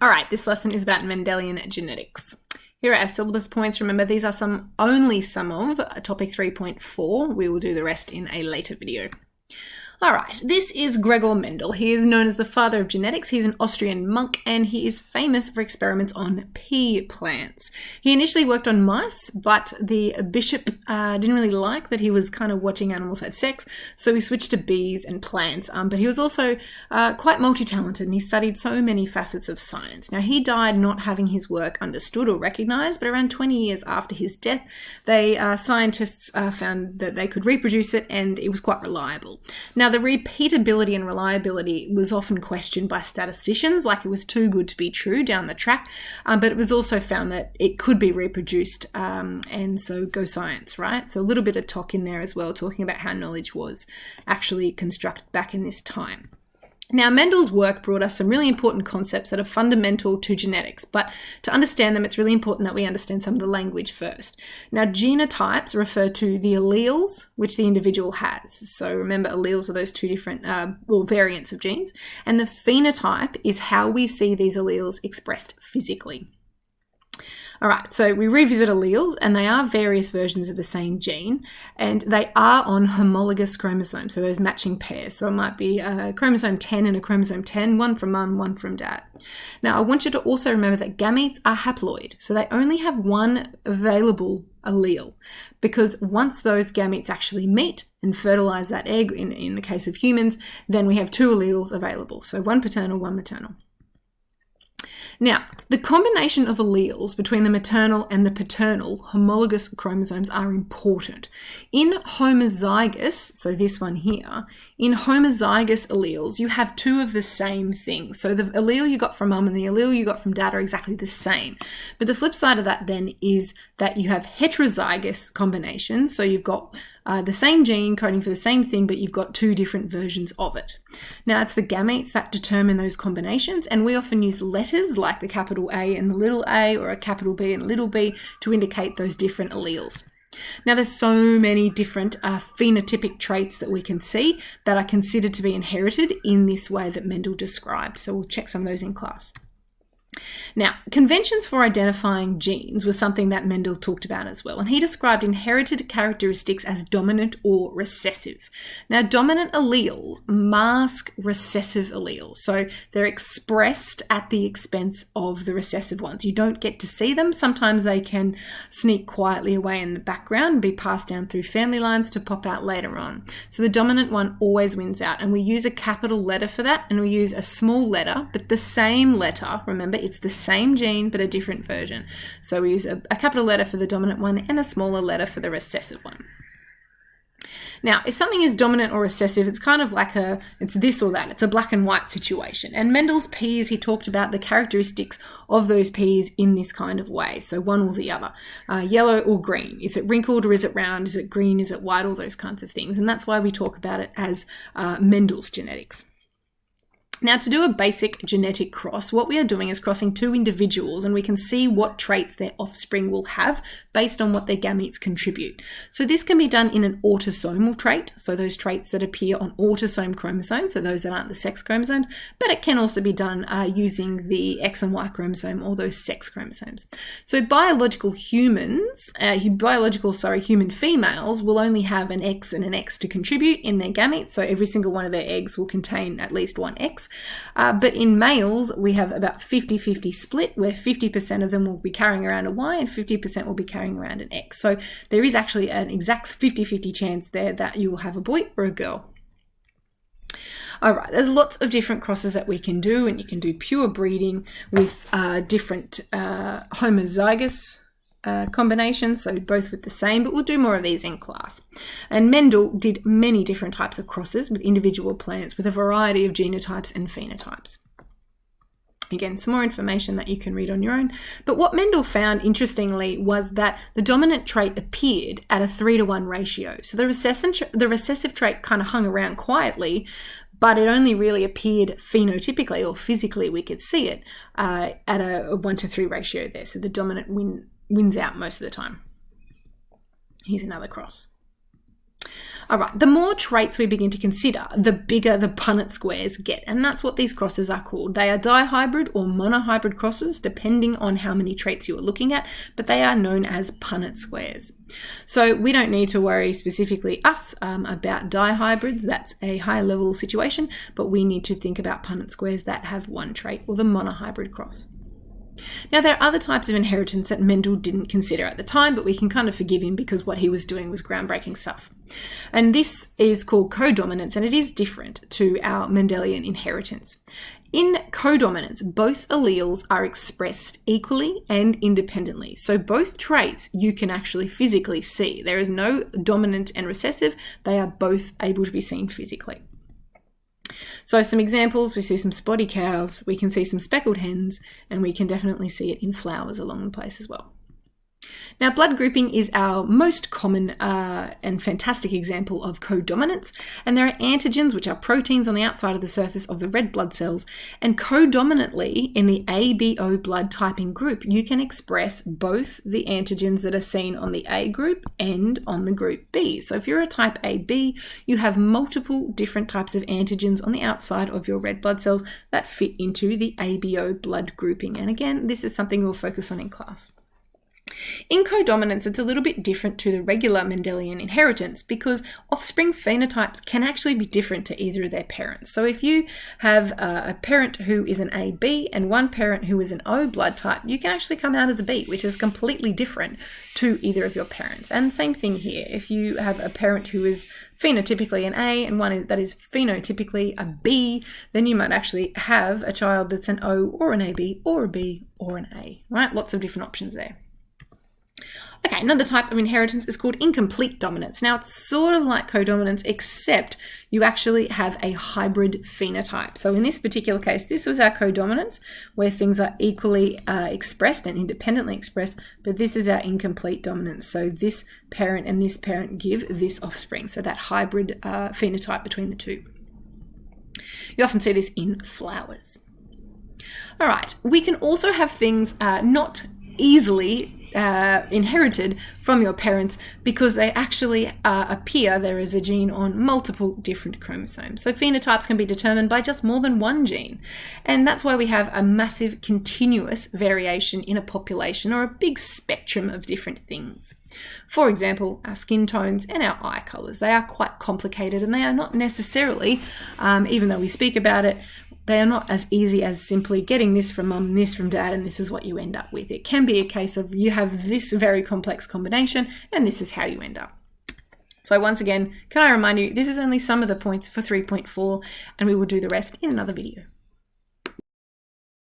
All right, this lesson is about Mendelian genetics. Here are our syllabus points. Remember, these are only some of topic 3.4. We will do the rest in a later video. All right, this is Gregor Mendel. He is known as the father of genetics. He's an Austrian monk, and he is famous for experiments on pea plants. He initially worked on mice, but the bishop didn't really like that he was kind of watching animals have sex, so he switched to bees and plants. But he was also quite multi-talented, and he studied so many facets of science. Now, he died not having his work understood or recognized, but around 20 years after his death, scientists found that they could reproduce it, and it was quite reliable. Now, the repeatability and reliability was often questioned by statisticians, like it was too good to be true down the track, but it was also found that it could be reproduced, and so go science, right? So a little bit of talk in there as well, talking about how knowledge was actually constructed back in this time. Now, Mendel's work brought us some really important concepts that are fundamental to genetics, but to understand them, it's really important that we understand some of the language first. Now, genotypes refer to the alleles which the individual has. So remember, alleles are those two different variants of genes, and the phenotype is how we see these alleles expressed physically. All right, so we revisit alleles, and they are various versions of the same gene, and they are on homologous chromosomes, so those matching pairs. So it might be a chromosome 10 and a chromosome 10, one from mum, one from dad. Now, I want you to also remember that gametes are haploid, so they only have one available allele, because once those gametes actually meet and fertilize that egg, in the case of humans, then we have two alleles available, so one paternal, one maternal. Now, the combination of alleles between the maternal and the paternal homologous chromosomes are important. In homozygous, so this one here, in homozygous alleles, you have two of the same thing. So the allele you got from mum and the allele you got from dad are exactly the same. But the flip side of that then is that you have heterozygous combinations. So you've got the same gene coding for the same thing, but you've got two different versions of it. Now, it's the gametes that determine those combinations, and we often use letters like the capital A and the little a, or a capital B and little b, to indicate those different alleles. Now, there's so many different phenotypic traits that we can see that are considered to be inherited in this way that Mendel described. So we'll check some of those in class. Now, conventions for identifying genes was something that Mendel talked about as well, and he described inherited characteristics as dominant or recessive. Now, dominant alleles mask recessive alleles, so they're expressed at the expense of the recessive ones. You don't get to see them. Sometimes they can sneak quietly away in the background, be passed down through family lines to pop out later on. So the dominant one always wins out, and we use a capital letter for that, and we use a small letter, but the same letter. Remember, it's the same gene, but a different version. So we use a capital letter for the dominant one and a smaller letter for the recessive one. Now, if something is dominant or recessive, it's kind of like it's this or that. It's a black and white situation. And Mendel's peas, he talked about the characteristics of those peas in this kind of way. So one or the other, yellow or green. Is it wrinkled or is it round? Is it green? Is it white? All those kinds of things. And that's why we talk about it as Mendel's genetics. Now, to do a basic genetic cross, what we are doing is crossing two individuals, and we can see what traits their offspring will have based on what their gametes contribute. So this can be done in an autosomal trait, so those traits that appear on autosome chromosomes, so those that aren't the sex chromosomes, but it can also be done using the X and Y chromosome, or those sex chromosomes. So human females will only have an X and an X to contribute in their gametes, so every single one of their eggs will contain at least one X. But in males, we have about 50-50 split, where 50% of them will be carrying around a Y and 50% will be carrying around an X. So there is actually an exact 50-50 chance there that you will have a boy or a girl. All right, there's lots of different crosses that we can do, and you can do pure breeding with different homozygous combinations, so both with the same, but we'll do more of these in class. And Mendel did many different types of crosses with individual plants with a variety of genotypes and phenotypes. Again, some more information that you can read on your own. But what Mendel found, interestingly, was that the dominant trait appeared at a 3-to-1 ratio. So the recessive trait kind of hung around quietly, but it only really appeared phenotypically or physically, we could see it, at a 1-to-3 ratio there. So the dominant wins out most of the time. Here's another cross. All right, the more traits we begin to consider, the bigger the Punnett squares get, and that's what these crosses are called. They are dihybrid or monohybrid crosses, depending on how many traits you are looking at, but they are known as Punnett squares. So we don't need to worry specifically about dihybrids. That's a higher level situation, but we need to think about Punnett squares that have one trait, or the monohybrid cross. Now, there are other types of inheritance that Mendel didn't consider at the time, but we can kind of forgive him because what he was doing was groundbreaking stuff. And this is called codominance, and it is different to our Mendelian inheritance. In codominance, both alleles are expressed equally and independently. So both traits you can actually physically see. There is no dominant and recessive. They are both able to be seen physically. So some examples, we see some spotty cows, we can see some speckled hens, and we can definitely see it in flowers along the place as well. Now, blood grouping is our most common and fantastic example of codominance, and there are antigens, which are proteins on the outside of the surface of the red blood cells, and codominantly in the ABO blood typing group, you can express both the antigens that are seen on the A group and on the group B. So if you're a type AB, you have multiple different types of antigens on the outside of your red blood cells that fit into the ABO blood grouping. And again, this is something we'll focus on in class. In codominance, it's a little bit different to the regular Mendelian inheritance because offspring phenotypes can actually be different to either of their parents. So if you have a parent who is an AB and one parent who is an O blood type, you can actually come out as a B, which is completely different to either of your parents. And same thing here. If you have a parent who is phenotypically an A and one that is phenotypically a B, then you might actually have a child that's an O or an AB or a B or an A, right? Lots of different options there. Okay, another type of inheritance is called incomplete dominance. Now, it's sort of like codominance, except you actually have a hybrid phenotype. So in this particular case, this was our codominance, where things are equally expressed and independently expressed, but this is our incomplete dominance. So this parent and this parent give this offspring, so that hybrid phenotype between the two. You often see this in flowers. All right, we can also have things not easily inherited from your parents because they actually appear there is a gene on multiple different chromosomes. So phenotypes can be determined by just more than one gene, and that's why we have a massive continuous variation in a population or a big spectrum of different things. For example, our skin tones and our eye colours. They are quite complicated and they are not necessarily, even though we speak about it, they are not as easy as simply getting this from mum, this from dad, and this is what you end up with. It can be a case of you have this very complex combination and this is how you end up. So once again, can I remind you, this is only some of the points for 3.4 and we will do the rest in another video.